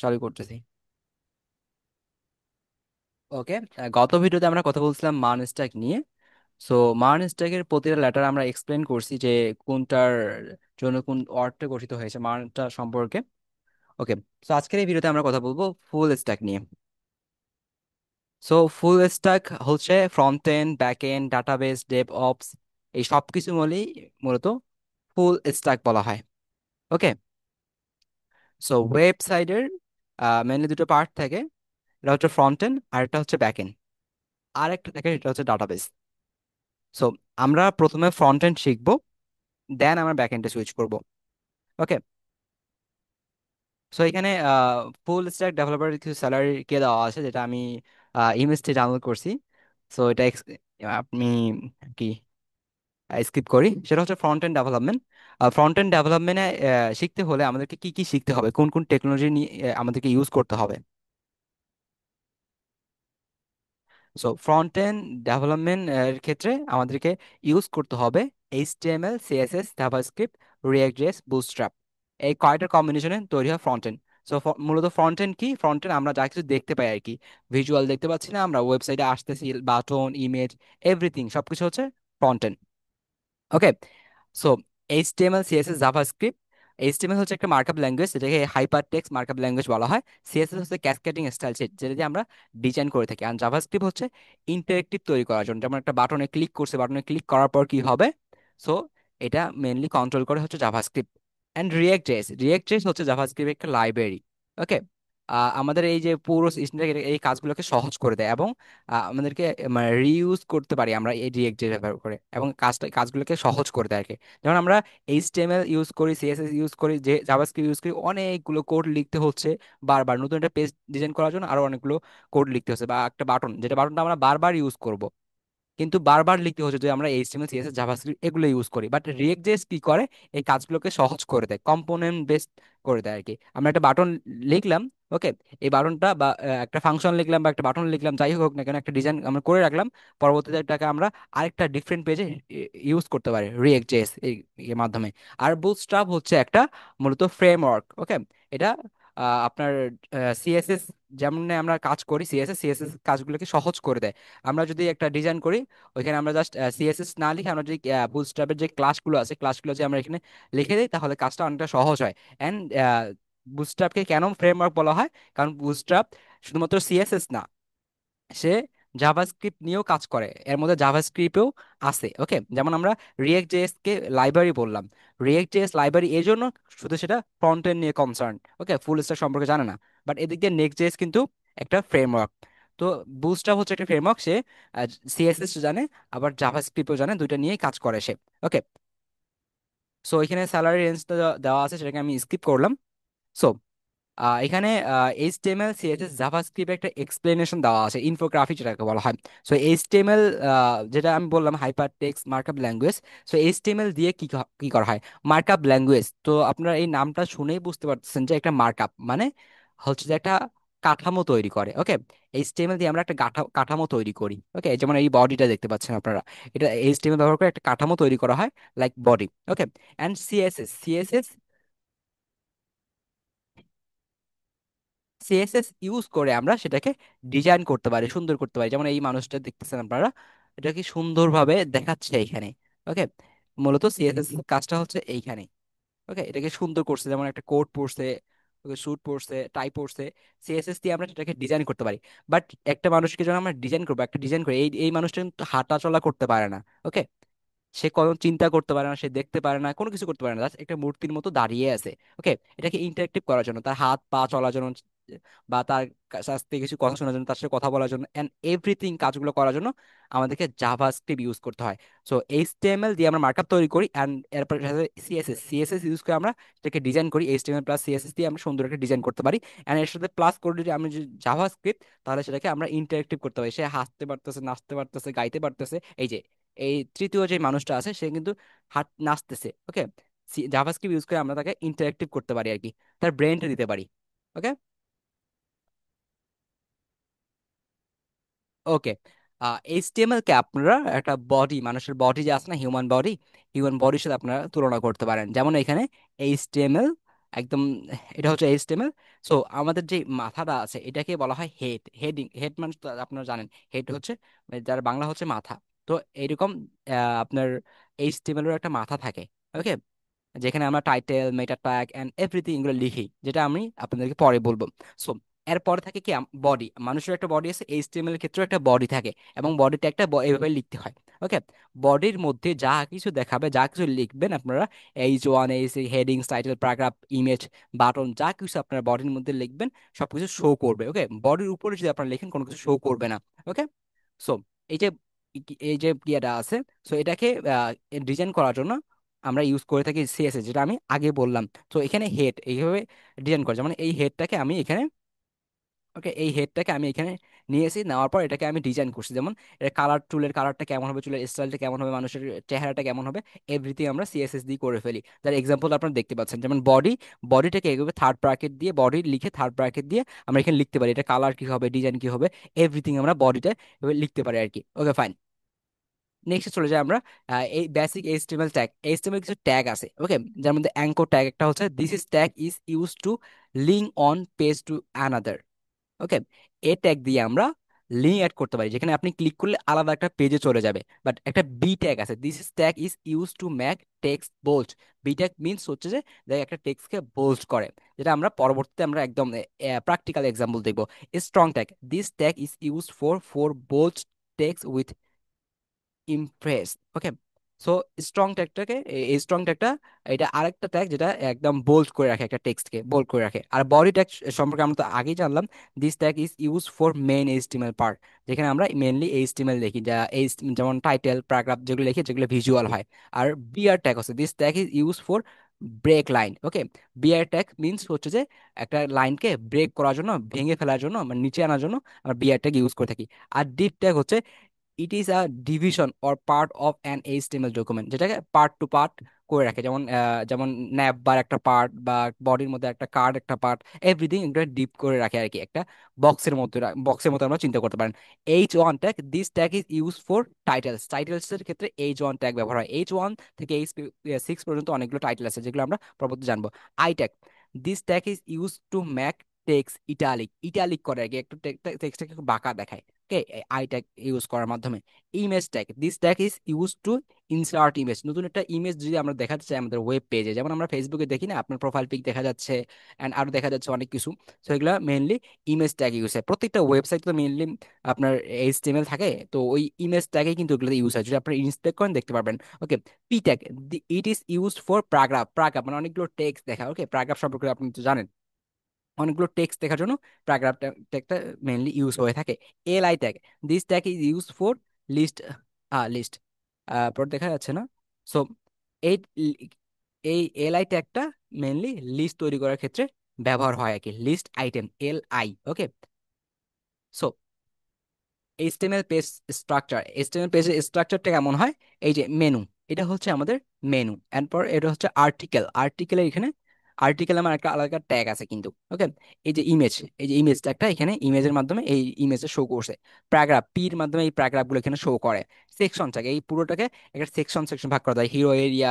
চালু করতেছি। ওকে। গত ভিডিওতে আমরা কথা বলছিলাম মান স্ট্যাক নিয়ে। সো মান স্ট্যাকের প্রতিটা লেটার আমরা এক্সপ্লেন করছি যে কোনটার জন্য কোন ওয়ার্ডটা গঠিত হয়েছে মানটা সম্পর্কে। ওকে। সো আজকের এই ভিডিওতে আমরা কথা বলবো ফুল স্ট্যাক নিয়ে। সো ফুল স্ট্যাক হচ্ছে front end back end database devops এই সব কিছু মিলেই মূলত ফুল স্ট্যাক বলা হয়। ওকে। সো ওয়েবসাইটের মেনলি দুটো পার্ট থাকে। এটা হচ্ছে ফ্রন্ট এন্ড আর একটা হচ্ছে ব্যাক এন্ড। আর একটা থাকে এটা হচ্ছে ডাটাবেস। সো আমরা প্রথমে ফ্রন্ট এন্ড শিখবো, দেন আমরা ব্যাক এন্ডে সুইচ করব। ওকে। সো এখানে ফুল স্ট্যাক ডেভেলপার কিছু স্যালারি কে দেওয়া আছে, যেটা আমি ইমেজ থেকে ডাউনলোড করছি। সো এটা আপনি কি স্কিপ করি, সেটা হচ্ছে front end development. Front end ডেভেলপমেন্টে শিখতে হলে আমাদেরকে কি কি শিখতে হবে, কোন কোন টেকনোলজি নিয়ে আমাদেরকে ইউজ করতে হবে। সো ফ্রন্ট এন্ড ডেভেলপমেন্ট এর ক্ষেত্রে আমাদেরকে ইউজ করতে হবে HTML CSS JavaScript react JS bootstrap. এই কয়টার কম্বিনেশনে তৈরি হয় ফ্রন্ট এন্ড। সো মূলত ফ্রন্ট এন্ড কি, ফ্রন্ট এন্ড আমরা যা কিছু দেখতে পাই আর কি, ভিজুয়াল দেখতে পাচ্ছি না আমরা, ওয়েবসাইটে আসতেছি, বাটন ইমেজ এভরিথিং সবকিছু হচ্ছে front end. Okay. So HTML CSS JavaScript. HTML হচ্ছে একটা মার্কআপ ল্যাঙ্গুয়েজ, যেটাকে হাইপার টেক্সট মার্কআপ ল্যাঙ্গুয়েজ বলা হয়। সিএসএস হচ্ছে ক্যাসকেডিং স্টাইল সেট, যেটা দিয়ে আমরা ডিজাইন করে থাকি। আর জাভাস্ক্রিপ্ট হচ্ছে ইন্টারেক্টিভ তৈরি করার জন্য, যেমন একটা বাটনে ক্লিক করছে, বাটনে ক্লিক করার পর কি হবে। সো এটা মেনলি কন্ট্রোল করে হচ্ছে জাভাস্ক্রিপ্ট। অ্যান্ড রিয়েক্ট জেএস হচ্ছে জাভাস্ক্রিপ্টের একটা লাইব্রেরি। ওকে। আমাদের এই যে পুরো সিস্টেমটা এই কাজগুলোকে সহজ করে দেয়, এবং আমাদেরকে মানে রিইউজ করতে পারি আমরা এই রিয়েক্ট ব্যবহার করে, এবং কাজগুলোকে সহজ করে দেয় আর কি। যেমন আমরা এইচটিএমএল ইউজ করি, সিএসএস ইউজ করি, যে জাভাস্ক্রিপ্ট ইউজ করি, অনেকগুলো কোড লিখতে হচ্ছে বারবার, নতুন একটা পেজ ডিজাইন করার জন্য আরো অনেকগুলো কোড লিখতে হচ্ছে, বা একটা বাটন, যেটা বাটনটা আমরা বারবার ইউজ করব, কিন্তু বারবার লিখতে হচ্ছে যদি আমরা এইচটিএমএল সিএসএস জাভাস্ক্রিপ্ট এগুলো ইউজ করি। বাট রিয়েক্ট জেএস কি করে, এই কাজগুলোকে সহজ করে দেয়, কম্পোনেন্ট বেসড করে দেয় আর কি। আমরা একটা বাটন লিখলাম। ওকে। এই বাটনটা বা একটা ফাংশন লিখলাম বা একটা বাটন লিখলাম, যাই হোক না কেন একটা ডিজাইন আমরা করে রাখলাম, পরবর্তীতে এটাকে আমরা আরেকটা ডিফারেন্ট পেজে ইউজ করতে পারি রিয়েক্ট জেএস এর মাধ্যমে। আর বুটস্ট্র্যাপ হচ্ছে একটা মূলত ফ্রেমওয়ার্ক। ওকে। এটা আপনার সিএসএস যেমন আমরা কাজ করি, সিএসএস কাজগুলোকে সহজ করে দেয়। আমরা যদি একটা ডিজাইন করি, ওইখানে আমরা জাস্ট সিএসএস না লিখে আমরা যদি বুটস্ট্র্যাপের যে ক্লাসগুলো আছে, ক্লাসগুলো যে আমরা এখানে লিখে দিই, তাহলে কাজটা অনেকটা সহজ হয়। অ্যান্ড বুটস্ট্র্যাপকে কেন ফ্রেমওয়ার্ক বলা হয়, কারণ বুটস্ট্র্যাপ শুধুমাত্র সিএসএস না, সে জাভাস্ক্রিপ্ট নিয়েও কাজ করে, এর মধ্যে জাভাস্ক্রিপ্টও আছে। ওকে। যেমন আমরা রিয়েক্ট জেএস কে লাইব্রেরি বললাম, রিয়েক্ট জেএস লাইব্রেরি এই জন্য শুধু সেটা ফ্রন্ট এন্ড নিয়ে কনসার্ন, ওকে, ফুল স্ট্যাক সম্পর্কে জানে না। বাট এদিক দিয়ে নেক্সট জেএস কিন্তু একটা ফ্রেমওয়ার্ক। তো বুটস্ট্র্যাপ হচ্ছে একটা ফ্রেমওয়ার্ক, সে সিএসএস জানে, আবার জাভাস্ক্রিপ্টও জানে, দুইটা নিয়েই কাজ করে সে। ওকে। সো এখানে স্যালারি রেঞ্জটা দেওয়া আছে, সেটাকে আমি স্কিপ করলাম। সো এখানে এইচটিএমএল সিএসএস জাভাস্ক্রিপ্ট একটা এক্সপ্লেনেশন দেওয়া আছে, ইনফোগ্রাফিক যেটাকে বলা হয়। সো এইচটিএমএল যেটা আমি বললাম hyper text markup language. So HTML দিয়ে কি করা হয়, মার্কআপ ল্যাঙ্গুয়েজ। তো আপনারা এই নামটা শুনেই বুঝতে পারছেন যে একটা মার্কআপ মানে হচ্ছে যে একটা কাঠামো তৈরি করে। ওকে। এইচটিএমএল দিয়ে আমরা একটা কাঠামো তৈরি করি। ওকে। যেমন এই বডিটা দেখতে পাচ্ছেন আপনারা, এটা এইচটিএমএল ব্যবহার করে একটা কাঠামো তৈরি করা হয়, like body. Okay. And CSS CSS use করে আমরা সেটাকে ডিজাইন করতে পারি, সুন্দর করতে পারি। যেমন এই মানুষটা দেখতেছেন আপনারা, এটা কি সুন্দরভাবে দেখাচ্ছে এইখানে। ওকে। মূলত সিএসএস কাজটা হচ্ছে এইখানে। ওকে। এটাকে সুন্দর করছে, যেমন একটা কোট পরছে, স্যুট পরছে, টাই পরছে, সিএসএস দিয়ে আমরা সেটাকে ডিজাইন করতে পারি। বাট একটা মানুষকে যখন আমরা ডিজাইন করবো, একটা ডিজাইন করে এই এই মানুষটা কিন্তু হাঁটা চলা করতে পারে না। ওকে। সে কোনো চিন্তা করতে পারে না, সে দেখতে পারে না, কোনো কিছু করতে পারে না, জাস্ট একটা মূর্তির মতো দাঁড়িয়ে আছে। ওকে। এটাকে ইন্টারেক্টিভ করার জন্য, তার হাত পা চলার জন্য, বা তার কাছ থেকে কিছু কথা শোনার জন্য, তার সাথে কথা বলার জন্য, এন্ড এভরিথিং কাজগুলো করার জন্য আমাদেরকে জাভাস্ক্রিপ্ট ইউজ করতে হয়। সো এইচটিএমএল দিয়ে আমরা মার্কআপ তৈরি করি, অ্যান্ড এরপর সিএসএস ইউজ করে আমরা এটাকে ডিজাইন করি। এইচটিএমএল প্লাস সিএসএস দিয়ে আমরা সুন্দর একটা ডিজাইন করতে পারি। অ্যান্ড এর সাথে প্লাস করে যদি আমরা যদি জাভাস্ক্রিপ্ট, তাহলে সেটাকে আমরা ইন্টারেক্টিভ করতে পারি। সে হাসতে পারতেছে, নাচতে পারতেছে, গাইতে পারতেছে। এই যে এই তৃতীয় যে মানুষটা আছে, সে কিন্তু হাত নাচতেছে। ওকে। জাভাস্ক্রিপ্ট ইউজ করে আমরা তাকে ইন্টারেক্টিভ করতে পারি আর কি, তার ব্রেনটা দিতে পারি। ওকে। ওকে। এইচটিএমএল কে আপনারা একটা বডি, মানুষের বডি যে আছে না, হিউম্যান বডির সাথে আপনারা তুলনা করতে পারেন। যেমন এখানে এইচটিএমএল একদম এটা হচ্ছে এইচটিএমএল। সো আমাদের যে মাথাটা আছে এটাকে বলা হয় হেড। হেড মানে তো আপনারা জানেন, হেড হচ্ছে মানে যার বাংলা হচ্ছে মাথা। তো এরকম আপনার এইচটিএমএল এর একটা মাথা থাকে। ওকে, যেখানে আমরা title, meta tag and everything এগুলো লিখি, যেটা আমি আপনাদেরকে পরে বলবো। সো এরপরে থাকে কি বডি। মানুষের একটা বডি আছে, এইচটিএমএল এর ক্ষেত্রে একটা বডি থাকে, এবং বডি ট্যাগটা এইভাবে লিখতে হয়। ওকে, বডির মধ্যে যা কিছু দেখাবে, যা কিছু লিখবেন আপনারা, H1, heading, title, paragraph, image, button, যা কিছু আপনারা বডির মধ্যে লিখবেন সবকিছু শো করবে। ওকে, বডির উপরে যদি আপনারা লিখেন কোনো কিছু শো করবে না। ওকে, সো এই যে এই যে ইয়েটা আছে, সো এটাকে ডিজাইন করার জন্য আমরা ইউজ করে থাকি সিএসএস, যেটা আমি আগে বললাম। তো এখানে হেড এইভাবে ডিজাইন করা, যেমন এই হেডটাকে আমি এখানে, ওকে, এই হেডটাকে আমি এখানে নিয়ে এসে নেওয়ার পর এটাকে আমি ডিজাইন করছি। যেমন এটা কালার, চুলের কালারটা কেমন হবে, চুলের স্টাইলটা কেমন হবে, মানুষের চেহারাটা কেমন হবে, এভরিথিং আমরা সিএসএস দিয়ে করে ফেলি। যার এক্সাম্পল আপনারা দেখতে পাচ্ছেন, যেমন বডিটাকে এভাবে থার্ড ব্র্যাকেট দিয়ে, বডি লিখে থার্ড ব্র্যাকেট দিয়ে আমরা এখানে লিখতে পারি এটা কালার কি হবে, ডিজাইন কি হবে, এভরিথিং আমরা বডিতে লিখতে পারি আর কি। ওকে, ফাইন। নেক্সট চলে যাই আমরা এই বেসিক এইচটিএমএল ট্যাগ। এইচটিএমএল কিছু ট্যাগ আছে, ওকে, যার মধ্যে অ্যাঙ্কর ট্যাগ একটা হচ্ছে, this is tag is use two link on page to another. Okay, A tag দিয়ে আমরা লিঙ্ক অ্যাড করতে পারি, যেখানে আপনি ক্লিক করলে আলাদা একটা পেজে চলে যাবে। বাট একটা বি ট্যাগ আছে, this is tag is use to make text bold. B tag means হচ্ছে যে একটা টেক্সটকে বোল্ড করে, যেটা আমরা পরবর্তীতে আমরা একদম প্র্যাকটিক্যাল এক্সাম্পল দেখবো। Strong tag, this tag is use for bold text with impress. Okay, so strong ট্যাগটাকে, এই স্ট্রং ট্যাগটা এটা আরেকটা ট্যাগ যেটা একদম বোল্ড করে রাখে, একটা টেক্সটকে বোল্ড করে রাখে। আর বডি ট্যাগ সম্পর্কে আমরা তো আগেই জানলাম, this tag is use for main HTML part, যেখানে আমরা মেইনলি এইচটিএমএল লিখি, যা যেমন টাইটেল, প্যারাগ্রাফ যেগুলো লিখি, যেগুলো ভিজুয়াল হয়। আর বিআর ট্যাগ হচ্ছে, this tag is use for break line. Okay, BR tag means হচ্ছে যে একটা লাইনকে ব্রেক করার জন্য, ভেঙে ফেলার জন্য, মানে নিচে আনার জন্য আমরা বিআর ট্যাগ ইউজ করে থাকি। আর ডিপ ট্যাগ হচ্ছে, it is a division or part of an HTML document, যেটাকে পার্ট টু পার্ট করে রাখে। যেমন ন্যাব বার একটা পার্ট, বা বডির মধ্যে একটা কার্ড একটা পার্ট, এভরিথিং একটা ডিপ করে রাখে আর কি, একটা বক্সের মতো আমরা চিন্তা করতে পারেন। H1 tag, this tag is use for titles এর ক্ষেত্রে H1 ট্যাগ ব্যবহার হয়। H1 থেকে H6 পর্যন্ত অনেকগুলো টাইটেল আছে, যেগুলো আমরা পরবর্তী জানবো। I tag, this tag is use two Mac text italic, italic করে আর কি, একটু টেক্সটটাকে একটু বাঁকা দেখায়। ওকে, আই ট্যাগ ইউজ করার মাধ্যমে। Image tag, this tag is use to insert image, নতুন একটা ইমেজ যদি আমরা দেখাতে চাই আমাদের ওয়েব পেজে, যেমন আমরা ফেসবুকে দেখি না, আপনার প্রোফাইল পিক দেখা যাচ্ছে অ্যান্ড আরো দেখা যাচ্ছে অনেক কিছু। সো এগুলো মেইনলি ইমেজ ট্যাগ ইউজ হয়। প্রত্যেকটা ওয়েবসাইট তো মেইনলি আপনার এইচটিএমএল থাকে, তো ওই ইমেজ ট্যাগে কিন্তু এগুলোতে ইউজ হয়, যদি আপনি ইন্সপেক্ট করেন দেখতে পারবেন। Okay, P tag, it is used for paragraph মানে অনেকগুলো টেক্সট দেখা। ওকে, প্যারাগ্রাফ সম্পর্কে আপনি তো জানেন, অনেকগুলো টেক্সট দেখার জন্য প্যারাগ্রাফ ট্যাগটা মেইনলি ইউজ হয়ে থাকে। L I tag, this tag is use for list, list, পর দেখা যাচ্ছে না। সো এই এই এল আই ট্যাগটা মেইনলি লিস্ট তৈরি করার ক্ষেত্রে ব্যবহার হয় আর কি, list item, L I. Okay, so HTML page structure, HTML পেজের স্ট্রাকচারটা কেমন হয়, এই যে মেনু, এটা হচ্ছে আমাদের মেনু। এরপর এটা হচ্ছে আর্টিকেলের এখানে আর্টিকেল আমার একটা আলাদা ট্যাগ আছে কিন্তু। ওকে, এই যে ইমেজ, এই যে ইমেজ ট্যাগটা এখানে ইমেজের মাধ্যমে এই ইমেজে শো করছে। প্যারাগ্রাফ, পির মাধ্যমে এই প্যারাগ্রাফগুলো এখানে শো করে। সেকশন ট্যাগ, এই পুরোটাকে একটা সেকশন ভাগ করা যায়, হিরো এরিয়া,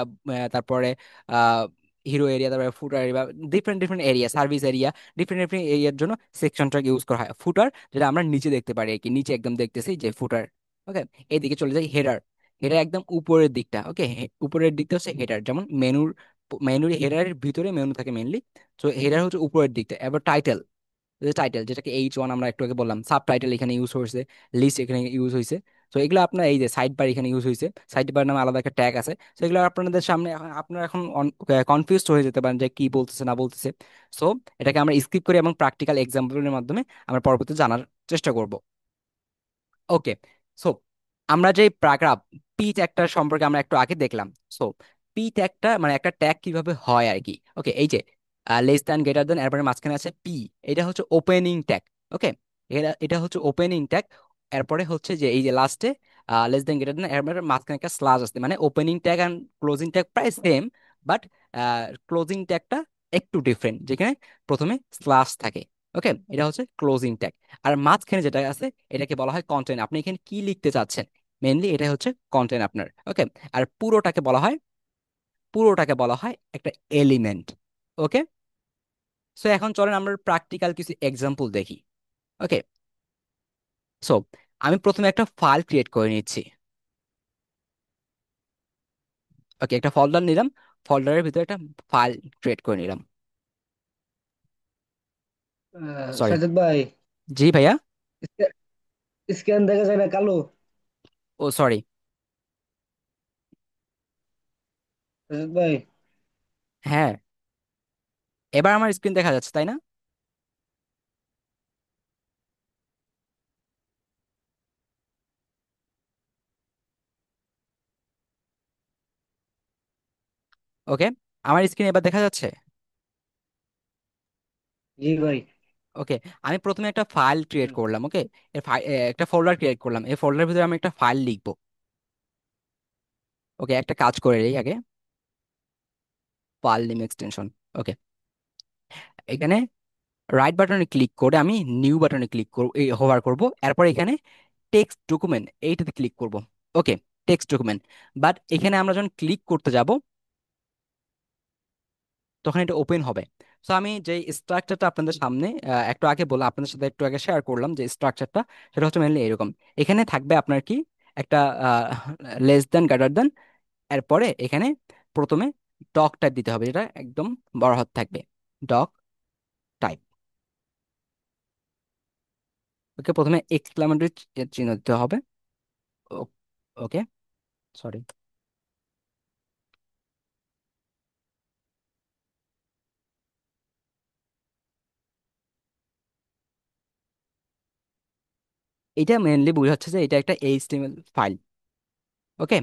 তারপরে আহ হিরো এরিয়া, তারপরে footer area, different different area, service area, different different এরিয়ার জন্য সেকশন ট্যাগ ইউজ করা হয়। ফুটার, যেটা আমরা নিচে দেখতে পারি আর কি, নিচে একদম দেখতেছি যে ফুটার। ওকে, এইদিকে চলে যাই হেডার। হেডার একদম উপরের দিকটা। ওকে, উপরের দিকটা হচ্ছে হেডার, যেমন মেনুর হেডারের ভিতরে মেনু থাকে মেনলি, তো হেডার হচ্ছে উপরের দিকটা। এবার টাইটেল, যেটাকে H1 আমরা একটু আগে বললাম, সাব টাইটেল এখানে ইউজ হয়েছে, লিস্ট এখানে ইউজ হয়েছে। তো এগুলো আপনার এই যে সাইড বার এখানে ইউজ হয়েছে, সাইড বার নামে আলাদা একটা ট্যাগ আছে। তো এগুলো আপনাদের সামনে আপনারা এখন কনফিউজ হয়ে যেতে পারেন যে কি বলতেছে না বলতেছে। সো এটাকে আমরা স্কিপ করি এবং প্র্যাকটিক্যাল এক্সাম্পলের মাধ্যমে আমরা পরবর্তী জানার চেষ্টা করব। ওকে, সো আমরা যে প্যারাগ্রাফ পি ট্যাগটার সম্পর্কে আমরা একটু আগে দেখলাম। সো পি ট্যাগটা মানে একটা ট্যাগ কিভাবে হয় আর কি। ওকে, এই যে লেস দ্যান, গ্রেটার দ্যান, এরপরে মাঝখানে আছে পি, এটা হচ্ছে ওপেনিং ট্যাগ। ওকে, এটা এটা হচ্ছে ওপেনিং ট্যাগ। এরপরে হচ্ছে যে এই যে লাস্টে লেস দ্যান, গ্রেটার দ্যান, এরপরে মাঝখানে একটা স্ল্যাশ আছে, মানে opening tag and closing tag প্রায় সেম, বাট ক্লোজিং ট্যাগটা একটু ডিফারেন্ট, যেখানে প্রথমে স্ল্যাশ থাকে। ওকে, এটা হচ্ছে ক্লোজিং ট্যাগ। আর মাঝখানে যেটা আছে এটাকে বলা হয় কন্টেন্ট, আপনি এখানে কি লিখতে চাচ্ছেন, মেইনলি এটা হচ্ছে কন্টেন্ট আপনার। ওকে, আর পুরোটাকে বলা হয় একটা এলিমেন্ট। ওকে, সো এখন চলেন আমরা প্র্যাকটিক্যাল কিছু এক্সাম্পল দেখি। ওকে, সো আমি প্রথমে একটা ফাইল ক্রিয়েট করে নিচ্ছি। ওকে, একটা ফোল্ডার নিলাম, ফোল্ডারের ভিতরে একটা ফাইল ক্রিয়েট করে নিলাম। সরি। সাজ্জাদ ভাই, জি ভাইয়া। স্ক্যান দেখা যায় না কালো। ও সরি। সাজ্জাদ ভাই, হ্যাঁ, এবার আমার স্ক্রিন দেখা যাচ্ছে তাই না? ওকে, আমার স্ক্রিন এবার দেখা যাচ্ছে। জি ভাই। ওকে, আমি প্রথমে একটা ফাইল ক্রিয়েট হুম, করলাম। ওকে, একটা ফোল্ডার ক্রিয়েট করলাম, এই ফোল্ডারের ভিতরে আমি একটা ফাইল লিখবো। ওকে, একটা কাজ করে এই আগে, ফাইল নেম এক্সটেনশন। ওকে, এখানে রাইট বাটনে ক্লিক করে আমি নিউ বাটনে ক্লিক করব, হোভার করব, এরপর এখানে টেক্সট ডকুমেন্ট এইটাতে ক্লিক করব। ওকে, টেক্সট ডকুমেন্ট। বাট এখানে আমরা যখন ক্লিক করতে যাব তখন এটা ওপেন হবে। সো আমি যে স্ট্রাকচারটা আপনাদের সামনে একটু আগে বললাম, আপনাদের সাথে একটু আগে শেয়ার করলাম যে স্ট্রাকচারটা, সেটা হচ্ছে মেনলি এরকম। এখানে থাকবে আপনার কি একটা লেস দেন গ্রেটার দেন, এরপরে এখানে প্রথমে ডক টাইপ দিতে হবে, যেটা একদম বড় হাত থাকবে, ডক টাইপ। ওকে, প্রথমে এক্সক্লামেটরি চিহ্ন দিতে হবে। ওকে, সরি। এটা মেনলি বোঝাচ্ছে যে এটা একটা এইচটিএমএল ফাইল। ওকে,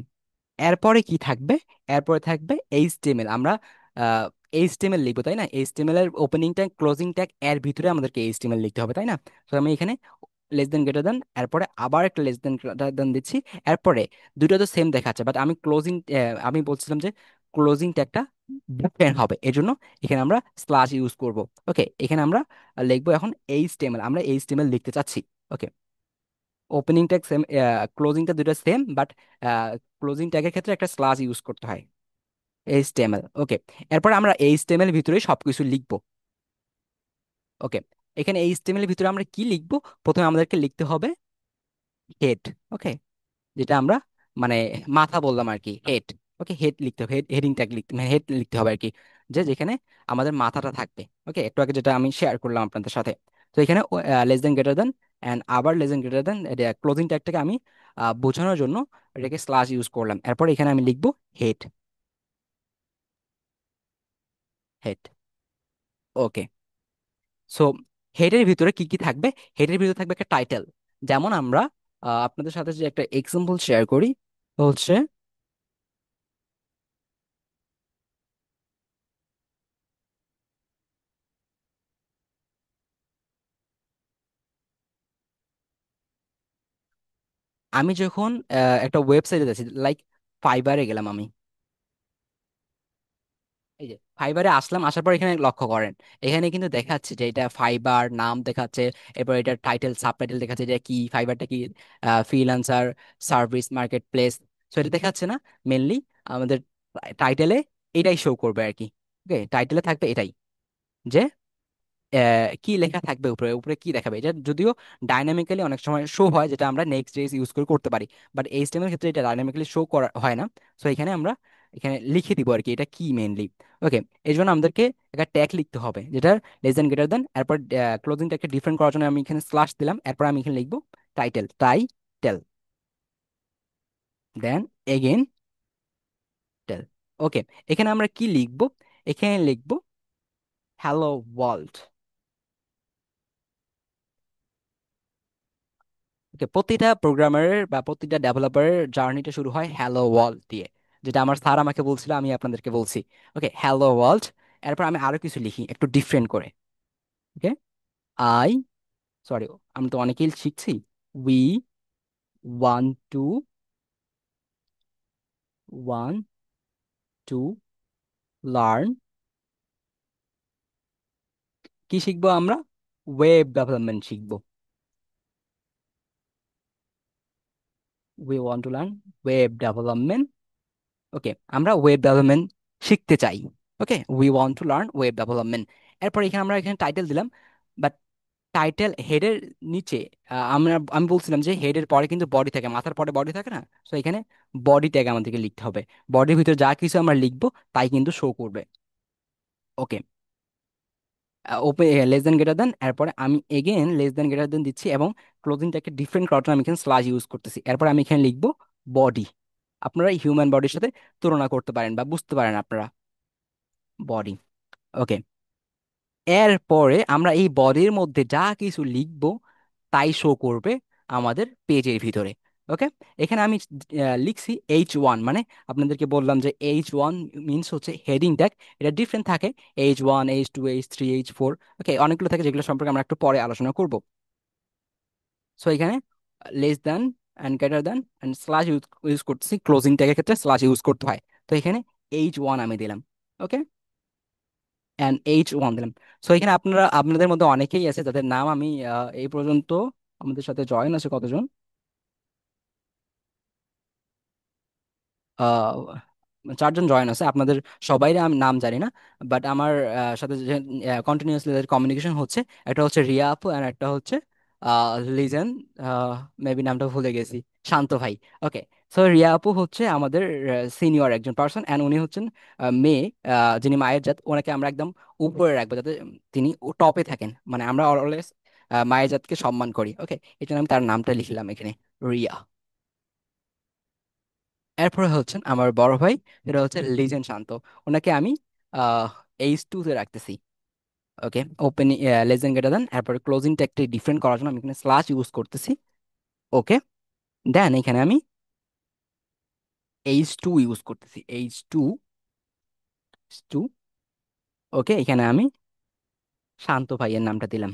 এরপরে কি থাকবে? এরপরে থাকবে এইচটিএমএল। আমরা এইচটিএমএল লিখবো তাই না? এইচটিএমএল এর ওপেনিং ট্যাগ ক্লোজিং ট্যাগ এর ভিতরে আমাদেরকে এইচটিএমএল লিখতে হবে তাই না? তো আমি এখানে লেস দেন গ্রেটার দেন, এরপরে আবার একটা লেস দেন গ্রেটার দেন দিচ্ছি। এরপরে দুটো তো সেম দেখাচ্ছে, বাট আমি আমি বলছিলাম যে ক্লোজিং ট্যাগটা ডিফারেন্ট হবে, এর জন্য এখানে আমরা স্ল্যাশ ইউজ করব। ওকে, এখানে আমরা লিখবো এখন এইচটিএমএল, আমরা এইচটিএমএল লিখতে চাচ্ছি। ওকে, ওপেনিং ট্যাগ সেম, ক্লোজিংটা দুটো সেম, বাট ক্লোজিং ট্যাগের ক্ষেত্রে একটা স্ল্যাশ ইউজ করতে হয়, এইচটিএমএল। ওকে, এরপর আমরা এইচটিএমএল ভিতরে সবকিছু লিখবো। ওকে, এখানে এইচটিএমএল এর ভিতরে আমরা কি লিখবো? প্রথমে আমাদেরকে লিখতে হবে হেড। ওকে, যেটা আমরা মানে মাথা বললাম আর কি, হেড। ওকে, হেড লিখতে হবে, হেডিং ট্যাগ লিখতে, মানে হেড লিখতে হবে আর কি, যে যেখানে আমাদের মাথাটা থাকবে। ওকে, একটু আগে যেটা আমি শেয়ার করলাম আপনাদের সাথে। তো এখানে less than greater than and আবার less than greater than, closing ট্যাগটাকে আমি বোঝানোর জন্য এটাকে স্ল্যাশ ইউজ করলাম। এরপর এখানে আমি লিখবো হেড, হেড। ওকে, সো হেডের ভিতরে কি কি থাকবে? হেডের ভিতরে থাকবে একটা টাইটেল। যেমন আমরা আপনাদের সাথে যে একটা এক্সাম্পল শেয়ার করি, হচ্ছে আমি যখন একটা ওয়েবসাইটে যাচ্ছি, লাইক ফাইবারে গেলাম আমি, এই যে ফাইবারে আসলাম, আসার পর এখানে লক্ষ্য করেন, এখানে কিন্তু দেখাচ্ছে যে এটা ফাইবার নাম দেখাচ্ছে, এরপর এটা টাইটেল সাবটাইটেল দেখাচ্ছে যে কি ফাইবারটা কি, freelancer service market place. So এটা দেখাচ্ছে না? মেনলি আমাদের টাইটেলে এটাই শো করবে আর কি। ওকে, টাইটেলে থাকবে এটাই, যে কি লেখা থাকবে উপরে, উপরে কি দেখাবে। এটা যদিও ডাইনামিক্যালি অনেক সময় শো হয়, যেটা আমরা নেক্সট ডেজ ইউজ করে করতে পারি, বাট এইচটিএমএল এর ক্ষেত্রে এটা ডাইনামিক্যালি শো করা হয় না। সো এখানে আমরা এখানে লিখে দিব আর কি এটা কি মেইনলি। ওকে, এই জন্য আমাদেরকে একটা ট্যাগ লিখতে হবে, যেটা লেস দেন গ্রেটার দেন, এরপর ক্লোজিং ট্যাগকে ডিফারেন্ট করার জন্য আমি এখানে স্ল্যাশ দিলাম, এরপর আমি এখানে লিখবো টাইটেল, টাইটেল, দেন এগেন টেল। ওকে, এখানে আমরা কি লিখবো? এখানে লিখবো হ্যালো ওয়ার্ল্ড। ওকে, প্রতিটা প্রোগ্রামারের বা প্রতিটা ডেভেলপারের জার্নিটা শুরু হয় হ্যালো ওয়ার্ল্ড দিয়ে, যেটা আমার স্যার আমাকে বলছিল, আমি আপনাদেরকে বলছি। ওকে, হ্যালো ওয়ার্ল্ড। এরপর আমি আরো কিছু লিখি একটু ডিফারেন্ট করে। ওকে, আই, সরি, আমি তো অনেকেই শিখছি। We want to, want to learn, কি শিখবো আমরা? ওয়েব ডেভেলপমেন্ট শিখবো। We want to learn web development. Okay, আমরা ওয়েব ডেভেলপমেন্ট শিখতে চাই। Okay, we want to learn web development. এরপর এখানে আমরা এখানে টাইটেল দিলাম, বাট টাইটেল হেডের নিচে আমি বলছিলাম যে হেডের পরে কিন্তু বডি থাকে, মাথার পরে বডি থাকে না, তো এখানে বডি ট্যাগ আমাদেরকে লিখতে হবে। বডির ভিতরে যা কিছু আমরা লিখবো তাই কিন্তু শো করবে। Okay, open less than greater than, এরপরে আমি again less than greater than দিচ্ছি এবং ক্লোজিংটাকে ডিফারেন্ট করার জন্য আমি এখানে স্ল্যাশ ইউজ করতেছি। এরপর আমি এখানে লিখবো বডি। আপনারা হিউম্যান বডির সাথে তুলনা করতে পারেন বা বুঝতে পারেন আপনারা, বডি। ওকে, এরপরে আমরা এই বডির মধ্যে যা কিছু লিখবো তাই শো করবে আমাদের পেজের ভিতরে। ওকে, এখানে আমি লিখছি H1, মানে আপনাদেরকে বললাম যে H1 মিনস হচ্ছে হেডিং ট্যাগ। এটা ডিফারেন্ট থাকে, H1, H2, H3, H4। ওকে, অনেকগুলো থাকে যেগুলো সম্পর্কে আমরা একটু পরে আলোচনা করব। সো এখানে less than and greater than and slash use use করতেছি, ক্লোজিং ট্যাগের ক্ষেত্রে স্ল্যাশ ইউজ করতে হয়। তো এখানে H1 আমি দিলাম। ওকে, অ্যান্ড H1 দিলাম। সো এখানে আপনারা আপনাদের মধ্যে অনেকেই আছে যাদের নাম আমি এই পর্যন্ত আমাদের সাথে জয়েন আছে কতজন, আহ, চারজন জয়েন আছে। আপনাদের সবাই আমি নাম জানি না, বাট আমার সাথে যে কন্টিনিউয়াসলি কমিউনিকেশন হচ্ছে, একটা হচ্ছে রিয়া আপু আর একটা হচ্ছে লিজেন, মেবি নামটা ভুলে গেছি, শান্ত ভাই। ওকে, সো রিয়া আপু হচ্ছে আমাদের সিনিয়র একজন পার্সন, অ্যান্ড উনি হচ্ছেন মেয়ে, যিনি মায়ের জাত। ওনাকে আমরা একদম উপরে রাখবো যাতে তিনি টপে থাকেন, মানে আমরা অলওয়েজ মায়ের জাতকে সম্মান করি। ওকে, এই জন্য আমি তার নামটা লিখলাম এখানে, রিয়া। এরপরে হচ্ছেন আমার বড় ভাই, এটা হচ্ছে লিজেন্ড শান্ত। ওনাকে আমি H2 তে রাখতেছি। ওকে, ওপেন লেজেন্ড গ্রেটার দেন, এরপরে ক্লোজিং ট্যাগটি ডিফারেন্ট করার জন্য আমি এখানে স্ল্যাশ ইউজ করতেছি। ওকে, দেন এখানে আমি H2 ইউজ করতেছি, H2 টু। ওকে, এখানে আমি শান্ত ভাইয়ের নামটা দিলাম।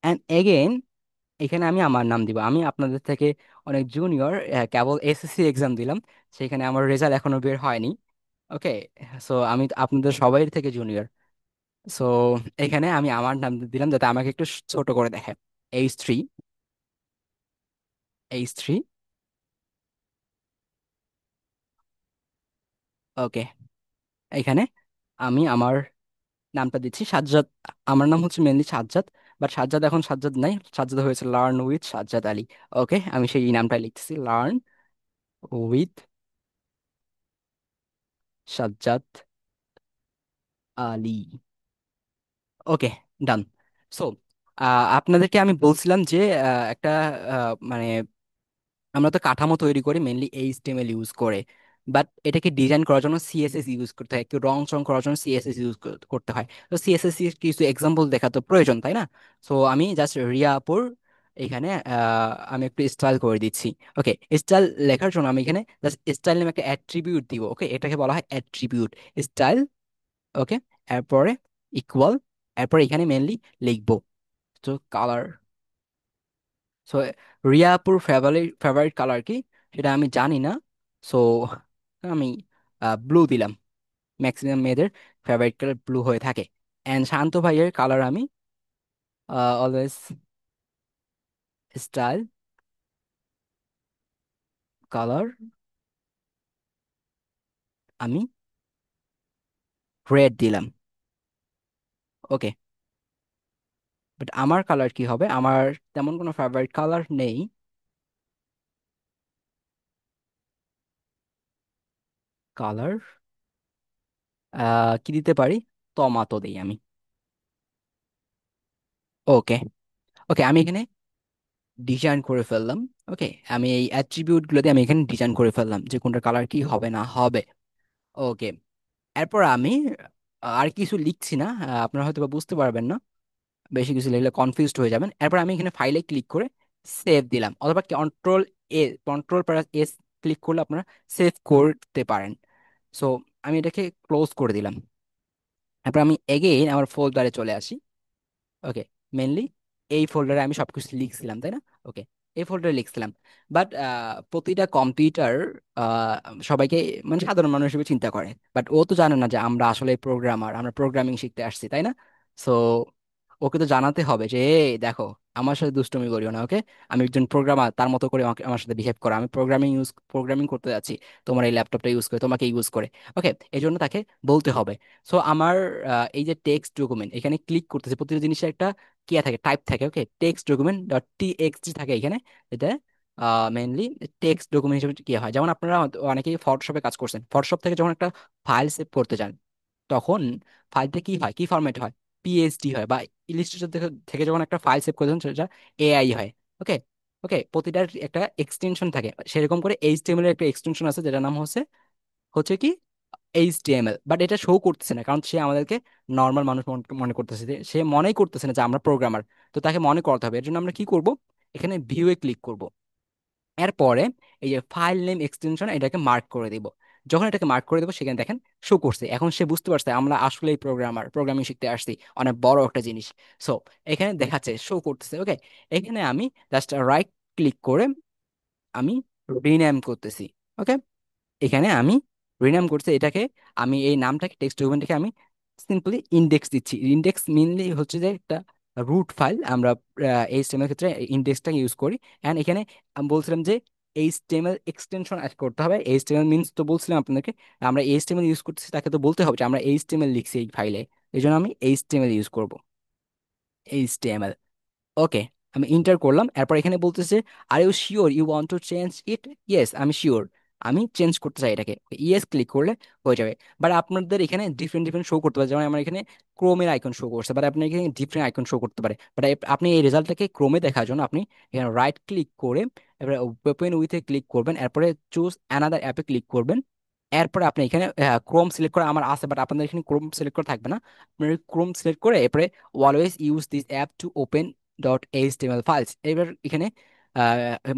অ্যান্ড এগেইন এখানে আমি আমার নাম দিব। আমি আপনাদের থেকে অনেক জুনিয়র, কেবল এসএসসি এক্সাম দিলাম, সেখানে আমার রেজাল্ট এখনো বের হয়নি। ওকে, সো আমি আপনাদের সবাই থেকে জুনিয়র। সো এখানে আমি আমার নাম দিলাম যাতে আমাকে একটু ছোট করে দেখে, H3। H3। ওকে, এখানে আমি আমার নামটা দিচ্ছি সাজ্জাদ। আমার নাম হচ্ছে মেনলি সাজ্জাদ, বাট সাজ্জাদ এখন সাজ্জাদ নাই, সাজ্জাদ হয়েছে লার্ন উইথ সাজ্জাদ আলী। ওকে, আমি সেই নামটা লিখতেছি, learn with Sajjad Ali. Okay, done. So আপনাদেরকে আমি বলছিলাম যে একটা মানে আমরা তো কাঠামো তৈরি করি মেনলি এইচটিএমএল ইউজ করে, বাট এটাকে ডিজাইন করার জন্য সিএসএস ইউজ করতে হয়, একটু রং চং করার জন্য সিএসএস ইউজ করতে হয়। তো সিএসএস এর কিছু এক্সাম্পল দেখা তো প্রয়োজন, তাই না? সো আমি জাস্ট রিয়াপুর এখানে আমি একটু স্টাইল করে দিচ্ছি। ওকে, স্টাইল লেখার জন্য আমি এখানে জাস্ট স্টাইল নামে একটা অ্যাট্রিবিউট দিব। ওকে, এটাকে বলা হয় অ্যাট্রিবিউট, স্টাইল। ওকে, এরপরে ইকুয়াল, এরপরে এখানে মেনলি লিখবো তো কালার। সো রিয়াপুর ফেভারিট ফেভারিট কালার কি সেটা আমি জানি না। সো আমি ব্লু দিলাম। ম্যাক্সিমাম মেয়েদের ফেভারিট কালার ব্লু হয়ে থাকে। অ্যান্ড শান্ত ভাইয়ের কালার আমি অলওয়েজ স্টাইল কালার আমি রেড দিলাম। ওকে, বাট আমার কালার কি হবে, আমার তেমন কোনো ফেভারিট কালার নেই। কালার কি দিতে পারি, টমাটো দিই আমি। ওকে, ওকে, আমি এখানে ডিজাইন করে ফেললাম। ওকে, আমি এই অ্যাট্রিবিউট গুলো দিয়ে আমি এখানে ডিজাইন করে ফেললাম যে কোনটা কালার কি হবে না হবে। ওকে, এরপর আমি আর কিছু লিখছি না, আপনারা হয়তো বা বুঝতে পারবেন না, বেশি কিছু লিখলে কনফিউজড হয়ে যাবেন। এরপর আমি এখানে ফাইলে ক্লিক করে সেভ দিলাম, অথবা কন্ট্রোল প্লাস এস ক্লিক করলে আপনারা সেভ করতে পারেন। সো আমি এটাকে ক্লোজ করে দিলাম। এরপর আমি এগেইন আমার ফোল্ডারে চলে আসি। ওকে, মেনলি এই ফোল্ডারে আমি সবকিছু লিখছিলাম, তাই না? ওকে, এই ফোল্ডারে লিখছিলাম, বাট প্রতিটা কম্পিউটার সবাইকে মানে সাধারণ মানুষ হিসেবে চিন্তা করে, বাট ও তো জানে না যে আমরা আসলে প্রোগ্রামার, আমরা প্রোগ্রামিং শিখতে আসছি, তাই না? সো ওকে তো জানাতে হবে যে এই দেখো আমার সাথে দুষ্টুমি করিও না, ওকে? আমি একজন প্রোগ্রামার, তার মতো করে আমাকে আমার সাথে বিহেভ করো। আমি প্রোগ্রামিং করতে যাচ্ছি তোমার এই ল্যাপটপটা ইউজ করে, তোমাকে ইউজ করে। ওকে, এই জন্য তাকে বলতে হবে। সো আমার এই যে টেক্সট ডকুমেন্ট, এখানে ক্লিক করতেছে, প্রতিটা জিনিসের একটা কি থাকে, টাইপ থাকে। ওকে, টেক্সট ডকুমেন্ট ডট টিএক্সটি থাকে এখানে। এটা মেইনলি টেক্সট ডকুমেন্ট হিসেবে কি হয়, যেমন আপনারা অনেকেই ফটোশপে কাজ করছেন, ফটোশপ থেকে যখন একটা ফাইল সেভ করতে চান, তখন ফাইলটা কি হয়, কি ফরম্যাট হয়, পিএসডি হয়। বা ইলিস্ট্রেটর থেকে থেকে যখন একটা ফাইল সেভ করেছেন, সেটা এআই হয়। ওকে, ওকে, প্রতিটার একটা এক্সটেনশন থাকে, সেরকম করে এইচটিএমএল এর একটা এক্সটেনশন আছে যেটার নাম হচ্ছে হচ্ছে কি এইচটিএমএল। বাট এটা শো করতেছে না, কারণ সে আমাদেরকে নর্মাল মানুষ মনে করতেছে, সে মনেই করতেছে না যে আমরা প্রোগ্রামার। তো তাকে মনে করতে হবে, এর জন্য আমরা কি করব, এখানে ভিউয়ে ক্লিক করব। এরপরে এই যে ফাইল নেম এক্সটেনশন, এটাকে মার্ক করে দিব। যখন এটাকে মার্ক করে দেবো, সেখানে দেখেন শো করছে। এখন সে বুঝতে পারছে আমরা আসলেই প্রোগ্রামার, প্রোগ্রামিং শিখতে আসছি, অনেক বড় একটা জিনিস। সো এখানে দেখাচ্ছে, শো করতেছে। ওকে, এখানে আমি জাস্ট রাইট ক্লিক করে আমি রিনেম করতেছি। ওকে, এখানে আমি রিনাম করছি এটাকে, আমি এই নামটাকে, টেক্সট ডকুমেন্টটাকে আমি সিম্পলি ইন্ডেক্স দিচ্ছি। ইন্ডেক্স মেনলি হচ্ছে যে একটা রুট ফাইল, আমরা এইচটিএমএল ক্ষেত্রে ইন্ডেক্সটা ইউজ করি। অ্যান্ড এখানে আমি বলছিলাম যে এইচটিএমএল এক্সটেনশন অ্যাড করতে হবে। এইচটিএমএল মিনস তো বলছিলাম আপনাদেরকে, আমরা এইচটিএমএল ইউজ করতেছি, তাকে তো বলতে হবে যে আমরা এইচটিএমএল লিখছি এই ফাইলে। এই জন্য আমি এইচটিএমএল ইউজ করবো, এইচটিএমএল। ওকে, আমি ইন্টার করলাম। এরপর এখানে বলতেছে are you sure you want to change it. Yes, আমি শিওর, আমি চেঞ্জ করতে চাই এটাকে। ইয়েস ক্লিক করলে হয়ে যাবে। বাট আপনাদের এখানে ডিফারেন্ট ডিফারেন্ট শো করতে পারে, যেমন আমার এখানে ক্রোমের আইকন শো করছে, বাট আপনার এখানে ডিফারেন্ট আইকন শো করতে পারে। বাট আপনি এই রেজাল্টটাকে ক্রোমে দেখার জন্য আপনি এখানে রাইট ক্লিক করে এবারে ওপেন উইথে ক্লিক করবেন, এরপরে চুজ অ্যানাদার অ্যাপে ক্লিক করবেন। এরপরে আপনি এখানে ক্রোম সিলেক্ট করা আমার আছে, বাট আপনাদের এখানে ক্রোম সিলেক্ট করা থাকবে না। আপনি ক্রোম সিলেক্ট করে এরপরে always use this app to open dot HTML files, এবার এখানে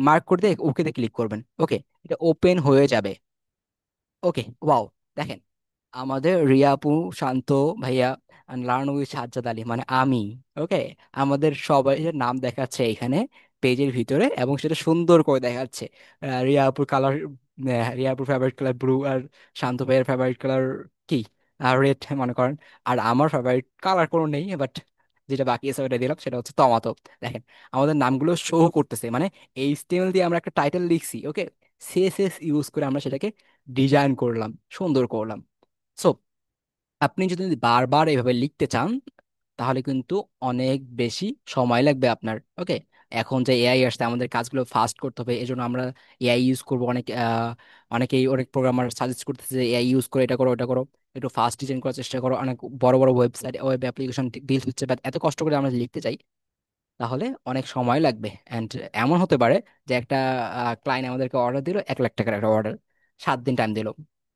মার্ক করে দিয়ে ওকেতে ক্লিক করবেন। ওকে, এটা ওপেন হয়ে যাবে। ওকে, ওয়াও, দেখেন আমাদের রিয়া আপু, শান্ত ভাইয়া, লার্ন উইথ সাজ্জাদ আলী মানে আমি। ওকে, আমাদের সবাই নাম দেখাচ্ছে এখানে পেজের ভিতরে, এবং সেটা সুন্দর করে দেখাচ্ছে। রিয়া আপুর কালার, রিয়া আপুর ফেভারিট কালার ব্লু, আর শান্ত ভাইয়ের ফেভারিট কালার কি, রেড মনে করেন। আর আমার ফেভারিট কালার কোনো নেই, বাট যেটা বাকি আছে ওটা দিলাম, সেটা হচ্ছে টমাটো। দেখেন আমাদের নামগুলো শো করতেছে, মানে এইচটিএমএল দিয়ে আমরা একটা টাইটেল লিখছি। ওকে, সিএসএস ইউজ করে আমরা সেটাকে ডিজাইন করলাম, সুন্দর করলাম। সো আপনি যদি বারবার এভাবে লিখতে চান, তাহলে কিন্তু অনেক বেশি সময় লাগবে আপনার। ওকে, এখন যে এআই আসছে, আমাদের কাজগুলো ফাস্ট করতে হবে, এজন্য আমরা এআই ইউজ করবো। অনেকেই, অনেক প্রোগ্রামার সাজেস্ট করতেছে যে এআই ইউজ করে এটা করো, এটা করো, একটু ফাস্ট ডিজাইন করার চেষ্টা করো। অনেক বড় বড় ওয়েবসাইট, ওয়েব অ্যাপ্লিকেশন বিল্ড হচ্ছে, বাট এত কষ্ট করে আমরা লিখতে চাই, তাহলে অনেক সময় লাগবে। অ্যান্ড এমন হতে পারে যে একটা ক্লায়েন্ট আমাদেরকে অর্ডার দিল, 1 লাখ টাকার একটা অর্ডার, 7 দিন টাইম দিল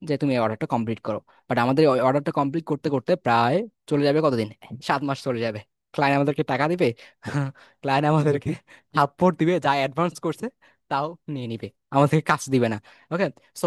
যে তুমি এই অর্ডারটা কমপ্লিট করো। বাট আমাদের ওই অর্ডারটা কমপ্লিট করতে করতে প্রায় চলে যাবে কতদিন, 7 মাস চলে যাবে। ক্লায়েন্ট আমাদেরকে টাকা দিবে, ক্লায়েন্ট আমাদেরকে থাপ্পড় দিবে, যা অ্যাডভান্স করছে তাও নিয়ে নিবে, আমাদেরকে কাজ দিবে না। ওকে, সো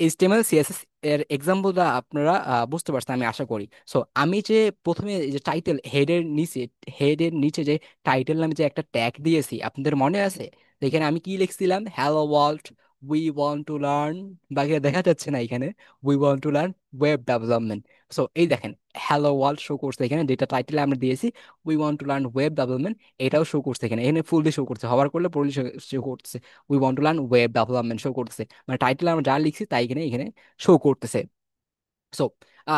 এইচটিএমএল সিএসএস এর এক্সাম্পলটা আপনারা বুঝতে পারছেন আমি আশা করি। সো আমি যে প্রথমে যে টাইটেল, হেডের নিচে যে টাইটেল নামে যে একটা ট্যাগ দিয়েছি, আপনাদের মনে আছে? তো এখানে আমি কি লিখছিলাম, hello world, we want to learn, বাকি দেখা যাচ্ছে না এখানে, we want to learn web development. So এই দেখেন, হ্যালো ওয়ার্ল্ড শো করছে এখানে, যেটা টাইটেল আমরা দিয়েছি, we want to learn web development, এটাও শো করছে এখানে। এখানে ফুললি শো করছে, হওয়ার করলে ফুললি শো করছে, we want to learn web development show করতেছে। মানে টাইটেল আমরা যা লিখছি তাই এখানে এখানে শো করতেছে। সো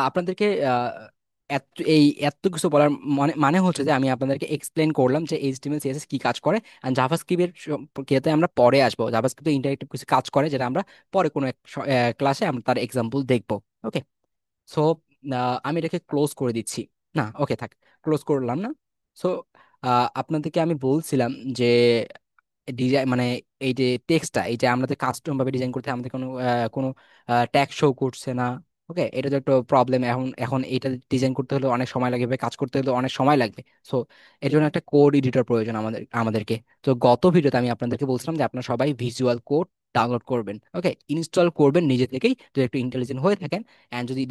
আপনাদেরকে এই এত কিছু বলার মানে মানে হচ্ছে যে আমি আপনাদেরকে এক্সপ্লেন করলাম যে এইচটিএমএল সিএসএস কি কাজ করে। আর জাভাস্ক্রিপ্টের ক্ষেত্রে আমরা পরে আসবো, জাভাস্ক্রিপ্টে ইন্টারেক্টিভ কিছু কাজ করে, যেটা আমরা পরে কোনো এক ক্লাসে আমরা তার এক্সাম্পল দেখবো। ওকে, সো আমি এটাকে ক্লোজ করে দিচ্ছি। না, ওকে থাক, ক্লোজ করলাম না। সো আপনাদেরকে আমি বলছিলাম যে ডিজাইন মানে এই যে টেক্সটটা, এই যে আমাদের কাস্টম ভাবে ডিজাইন করতে আমাদের কোনো ট্যাগ শো করছে না। ওকে, এটা তো একটা প্রবলেম। এখন এখন এটা ডিজাইন করতে হলে অনেক সময় লাগবে, কাজ করতে হলে অনেক সময় লাগবে। সো এর জন্য একটা কোড এডিটর প্রয়োজন আমাদেরকে। তো গত ভিডিওতে আমি আপনাদেরকে বলছিলাম যে আপনারা সবাই ভিজুয়াল কোড ডাউনলোড করবেন। ওকে, ইনস্টল করবেন নিজে থেকেই যদি একটু ইন্টেলিজেন্ট হয়ে থাকেন। অ্যান্ড যদি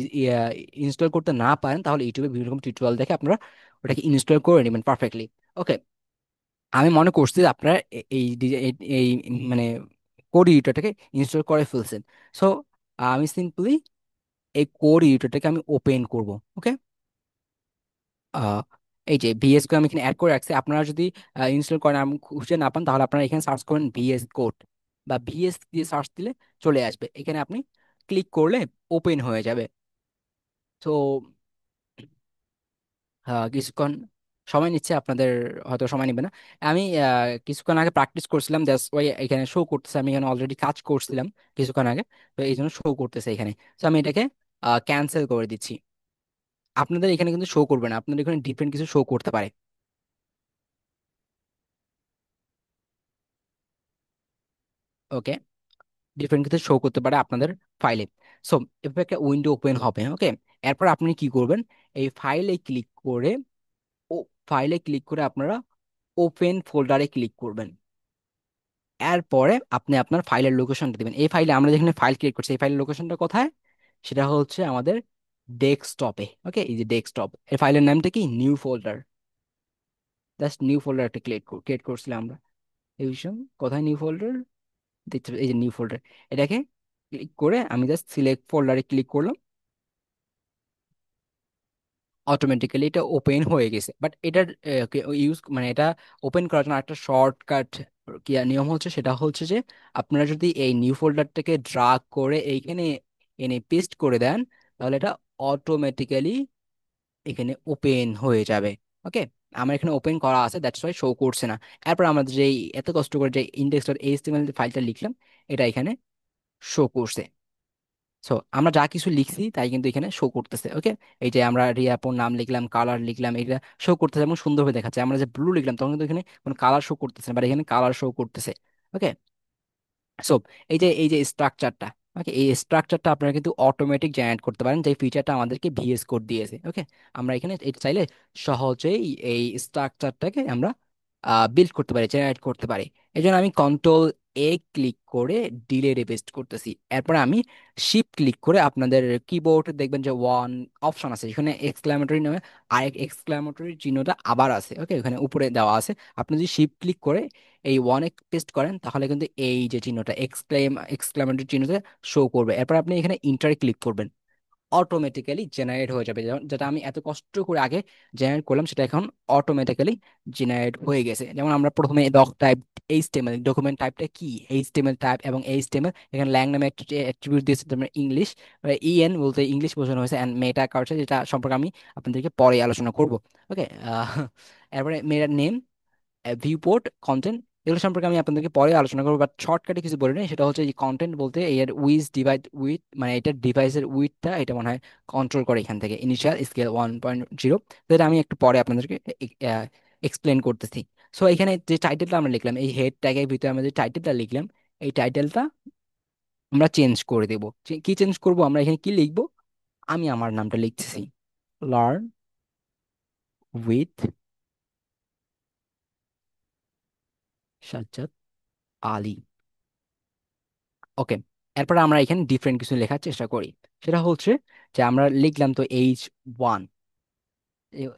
ইনস্টল করতে না পারেন, তাহলে ইউটিউবে বিভিন্ন রকম টিউটোরিয়াল দেখে আপনারা ওটাকে ইনস্টল করে নেবেন পারফেক্টলি। ওকে, আমি মনে করছি যে আপনারা এই মানে কোড এডিটরটাকে ইনস্টল করে ফেলছেন। সো আমি সিম্পলি এই কোড এডিটরটাকে আমি ওপেন করব। ওকে, এই যে ভিএস কোড আমি এখানে অ্যাড করে রাখছি। আপনারা যদি ইনস্টল করেন আমি খুঁজে না পান, তাহলে আপনারা এখানে সার্চ করেন ভিএস কোড, বা ভিএস দিয়ে সার্চ দিলে চলে আসবে। এখানে আপনি ক্লিক করলে ওপেন হয়ে যাবে। তো কিছুক্ষণ সময় নিচ্ছে আপনাদের, হয়তো সময় নেবে না। আমি কিছুক্ষণ আগে প্র্যাকটিস করছিলাম, দ্যাটস ওয়াই এখানে শো করতেছে। আমি এখানে অলরেডি কাজ করছিলাম কিছুক্ষণ আগে, তো এই জন্য শো করতেছে এখানে। তো আমি এটাকে ক্যান্সেল করে দিচ্ছি। আপনাদের এখানে কিন্তু শো করবে না, আপনাদের এখানে ডিফারেন্ট কিছু শো করতে পারে। ওকে, ডিফারেন্ট কিছু শো করতে পারে আপনাদের ফাইলে। সো এভাবে একটা উইন্ডো ওপেন হবে। ওকে, এরপর আপনি কি করবেন, এই ফাইলে ক্লিক করে, ও ফাইলে ক্লিক করে আপনারা ওপেন ফোল্ডারে ক্লিক করবেন। এরপরে আপনি আপনার ফাইলের লোকেশনটা দিবেন। এই ফাইলে আমরা যেখানে ফাইল ক্রিয়েট করছি, এই ফাইলের লোকেশনটা কোথায়? সেটা হচ্ছে আমাদের ডেস্কটপে। ওকে, এই যে ডেস্কটপ, এই ফাইলের নামটা কি, new folder. Just new folder একটা ক্রিয়েট করছিলাম আমরা। এই বিষয় কোথায় নিউ ফোল্ডার দেখতে, এই যে নিউ ফোল্ডার, এটাকে ক্লিক করে আমি জাস্ট সিলেক্ট ফোল্ডারে ক্লিক করলাম। অটোমেটিক্যালি এটা ওপেন হয়ে গেছে। বাট এটার ইউজ মানে এটা ওপেন করার জন্য একটা শর্টকাট কি নিয়ম হচ্ছে, সেটা হচ্ছে যে আপনারা যদি এই নিউ ফোল্ডারটাকে ড্রাগ করে এইখানে এনে পেস্ট করে দেন, তাহলে এটা অটোমেটিক্যালি এখানে ওপেন হয়ে যাবে। ওকে, আমার এখানে ওপেন করা আছে, দ্যাটস ওয়াই শো করছে না। এরপর আমাদের যে এত কষ্ট করে যে ইন্ডেক্স ডট এইচটিএমএল ফাইলটা লিখলাম, এটা এখানে শো করছে। সো আমরা যা কিছু লিখছি তাই কিন্তু এখানে শো করতেছে। ওকে, এই যে আমরা রিয়াপোর নাম লিখলাম, কালার লিখলাম, এটা শো করতেছে এবং সুন্দরভাবে দেখাচ্ছে। আমরা যে ব্লু লিখলাম তখন কিন্তু এখানে কোনো কালার শো করতেছে না, বাট এখানে কালার শো করতেছে। ওকে, সো এই যে স্ট্রাকচারটা, ওকে, এই স্ট্রাকচারটা আপনারা কিন্তু অটোমেটিক জেনারেট করতে পারেন, যে ফিচারটা আমাদেরকে ভিএস কোড দিয়েছে। ওকে, আমরা এখানে এটা চাইলে সহজেই এই স্ট্রাকচারটাকে আমরা বিল্ড করতে পারি, জেনারেট করতে পারি। এই জন্য আমি কন্ট্রোল এ ক্লিক করে ডিলেটে পেস্ট করতেছি। এরপর আমি শিফট ক্লিক করে, আপনাদের কিবোর্ড দেখবেন যে ওয়ান অপশন আছে, যেখানে এক্সক্লামেটরি নামে আরেক এক্সক্লামেটরি চিহ্নটা আবার আছে। ওকে, এখানে উপরে দেওয়া আছে। আপনি যদি শিফট ক্লিক করে এই ওয়ানে পেস্ট করেন, তাহলে কিন্তু এই যে চিহ্নটা এক্সক্লামেটরি চিহ্নটা শো করবে। এরপর আপনি এখানে ইন্টারে ক্লিক করবেন, অটোমেটিক্যালি জেনারেট হয়ে যাবে। যেটা আমি এত কষ্ট করে আগে জেনারেট করলাম, সেটা এখন অটোমেটিক্যালি জেনারেট হয়ে গেছে। যেমন আমরা প্রথমে ডক টাইপ এইচটিএমএল, ডকুমেন্ট টাইপটা কি এইচটিএমএল টাইপ, এবং এইচটিএমএল এখানে ল্যাং নামে একটা অ্যাট্রিবিউট দিয়েছে, যেমন ইংলিশ, ইএন বলতে ইংলিশ বোঝানো হয়েছে, অ্যান্ড মেটা কালচার, যেটা সম্পর্কে আমি আপনাদেরকে পরে আলোচনা করব। ওকে, এরপরে মেয়ের নেম, ভিউপোর্ট, কন্টেন্ট, এগুলো সম্পর্কে আমি আপনাদেরকে পরে আলোচনা করবো। বাট শর্টকাটে কিছু বলে নেই, সেটা হচ্ছে এই কন্টেন্ট বলতে এর উইজ ডিভাইড উইথ, মানে এটা ডিভাইসের উইথটা এটা মনে হয় কন্ট্রোল করে এখান থেকে, ইনিশিয়াল স্কেল 1.0। তো এটা আমি একটু পরে আপনাদেরকে এক্সপ্লেন করতেছি। সো এখানে যে টাইটেলটা আমরা লিখলাম, এই হেড ট্যাগের ভিতরে আমরা যে টাইটেলটা লিখলাম, এই টাইটেলটা আমরা চেঞ্জ করে দেবো। কি চেঞ্জ করব, আমরা এখানে কি লিখবো, আমি আমার নামটা লিখতেছি, লার্ন উইথ সাজ্জাদ আলী। ওকে, এরপর আমরা এখানে ডিফারেন্ট কিছু লেখার চেষ্টা করি। সেটা হচ্ছে যে আমরা লিখলাম তো H1,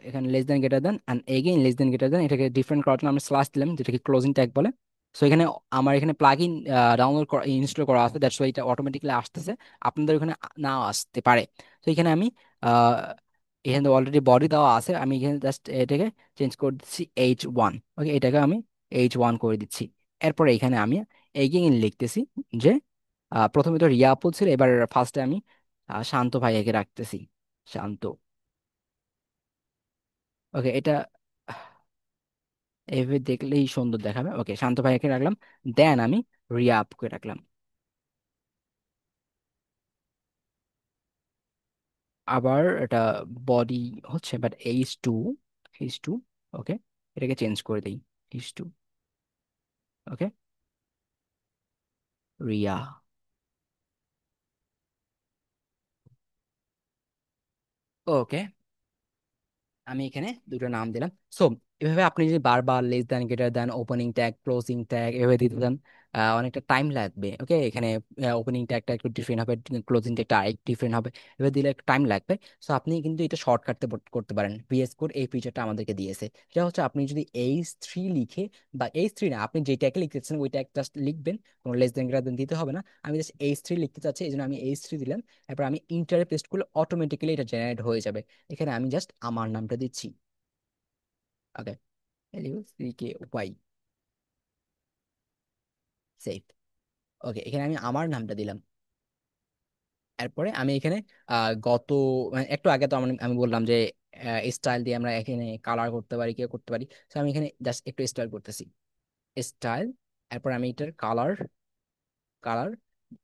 এখানে less than greater than and again less than greater দেন, এটাকে ডিফারেন্ট করার জন্য আমরা স্ল্যাশ দিলাম, যেটাকে ক্লোজিং ট্যাগ বলে। সো এখানে আমার এখানে প্লাগ ইন ডাউনলোড করা ইনস্টল করা আছে, দ্যাটস ওয়াই এটা অটোমেটিক্যালি আসতেছে। আপনাদের ওখানে নাও আসতে পারে। তো এখানে আমি আহ, এখানে অলরেডি বডি দেওয়া আছে, আমি এখানে জাস্ট এটাকে চেঞ্জ করে দিচ্ছি H1। ওকে, এটাকে আমি H1 করে দিচ্ছি। এরপরে এখানে আমি এগেইন লিখতেছি যে প্রথমে তো রিয়া আপু ছিল, এবার ফার্স্টে আমি শান্ত ভাইয়াকে রাখতেছি, শান্ত। ওকে, এটা এভাবে দেখলেই সুন্দর দেখাবে। ওকে, শান্ত ভাইয়াকে রাখলাম, দেন আমি রিয়া আপুকে রাখলাম। আবার এটা বডি হচ্ছে, বাট এইচ টু। ওকে, এটাকে চেঞ্জ করে দিই, H2। ওকে, রিয়া। ওকে, আমি এখানে দুটো নাম দিলাম। সো এভাবে আপনি যদি বারবার less than greater than opening tag closing tag এভাবে দিতে দেন, অনেকটা টাইম লাগবে। ওকে, এখানে ওপেনিং ট্যাগটা একটু ডিফারেন্ট হবে, ক্লোজিং ট্যাগটা আরেকটু ডিফারেন্ট হবে, এভাবে দিলে একটু টাইম লাগবে। সো আপনি কিন্তু এটা শর্টকাটে করতে পারেন। ভিএস কোড এই ফিচারটা আমাদেরকে দিয়েছে, সেটা হচ্ছে আপনি যদি H3 লিখে, বা H3 না, আপনি যে ট্যাগে লিখতেছেন ওই ট্যাগ জাস্ট লিখবেন, কোনো লেস দ্যান গ্রেটার দ্যান দিতে হবে না। আমি জাস্ট H3 লিখতে চাচ্ছি, এই জন্য আমি H3 দিলাম। এরপর আমি ইন্টারে পেস্ট করলে অটোমেটিক্যালি এটা জেনারেট হয়ে যাবে। এখানে আমি জাস্ট আমার নামটা দিচ্ছি। ওকে, LUCKY, সেভ। ওকে, এখানে আমি আমার নামটা দিলাম। এরপরে আমি এখানে গত মানে একটু আগে তো আমি বললাম যে স্টাইল দিয়ে আমরা এখানে কালার করতে পারি, কি করতে পারি। তো আমি এখানে জাস্ট একটু স্টাইল করতেছি, স্টাইল। এরপর আমি এটার কালার, কালার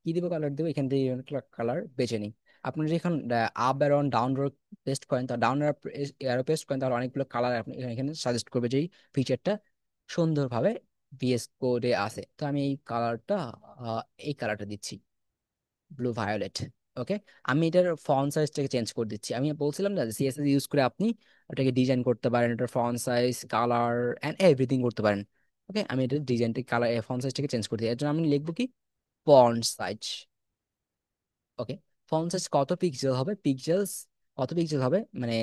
কি দিব, কালার দিব এখান থেকে কালার বেছে নিই। আপনি যদি এখন up arrow down row paste করেন, তো ডাউন অ্যারো পেস্ট করেন, তাহলে অনেকগুলো কালার আপনি এখানে সাজেস্ট করবে, যে এই ফিচারটা সুন্দরভাবে ভিএস কোডে আছে। তো আমি এই কালারটা, এই কালারটা দিচ্ছি, ব্লু ভায়োলেট। ওকে, আমি এটার ফন্ট সাইজটাকে চেঞ্জ করে দিচ্ছি। আমি বলছিলাম না সিএসএস ইউজ করে আপনি ওটাকে ডিজাইন করতে পারেন, এটার font size, colour and everything করতে পারেন। ওকে, আমি এটা ডিজাইনটা কালার ফন্ট সাইজটাকে চেঞ্জ করে দিই। এর জন্য আমি লিখবো কি, ফন্ট সাইজ। ওকে, ফন্ট সাইজ কত পিক্সেল হবে, পিক্সেলস কত পিক্সেল হবে, মানে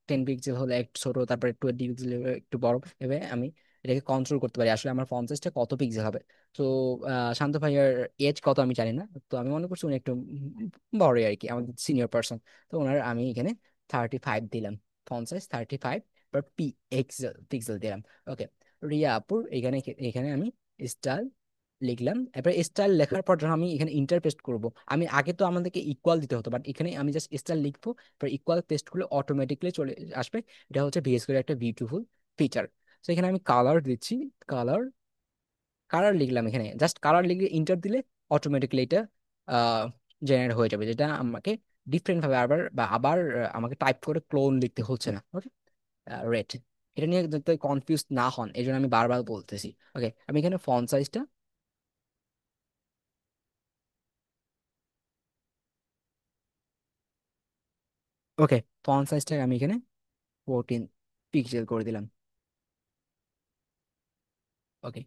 10 পিক্সেল হলে একটু ছোট, তারপরে 20 পিক্সেল হলে একটু বড়, এভাবে আমি এটাকে কন্ট্রোল করতে পারি আসলে আমার ফন্ট সাইজটা কত পিক্সেল হবে। তো শান্ত ভাইয়ার এজ কত আমি জানি না, তো আমি মনে করছি উনি একটু বড়ই আর কি, আমাদের সিনিয়র পার্সন। তো ওনার আমি এখানে 35 দিলাম, font size 35, P excel pixel দিলাম। ওকে, রিয়া আপুর এখানে, এখানে আমি স্টাইল লিখলাম। এবার স্টাইল লেখার পর যখন আমি এখানে ইন্টার পেস্ট করবো, আমি আগে তো আমাদেরকে ইকুয়াল দিতে হতো, বাট এখানে আমি জাস্ট স্টাইল লিখবো, এবার ইকুয়াল পেস্ট করলে অটোমেটিকলি চলে আসবে। এটা হচ্ছে ভিএস কোডের একটা বিউটিফুল ফিচার। তো এখানে আমি কালার দিচ্ছি, কালার, কালার লিখলাম, এখানে জাস্ট কালার লিখলে ইন্টার দিলে অটোমেটিকলি এটা জেনারেট হয়ে যাবে, যেটা আমাকে ডিফারেন্ট ভাবে আবার আবার আমাকে টাইপ করে ক্লোন লিখতে হচ্ছে না। ওকে, রেড, এটা নিয়ে যাতে কনফিউজ না হন এই জন্য আমি বারবার বলতেছি। ওকে, আমি এখানে ফন্ট সাইজটা, ওকে, ফন্ট সাইজটাকে আমি এখানে 14 পিক্সেল করে দিলাম। ওকে,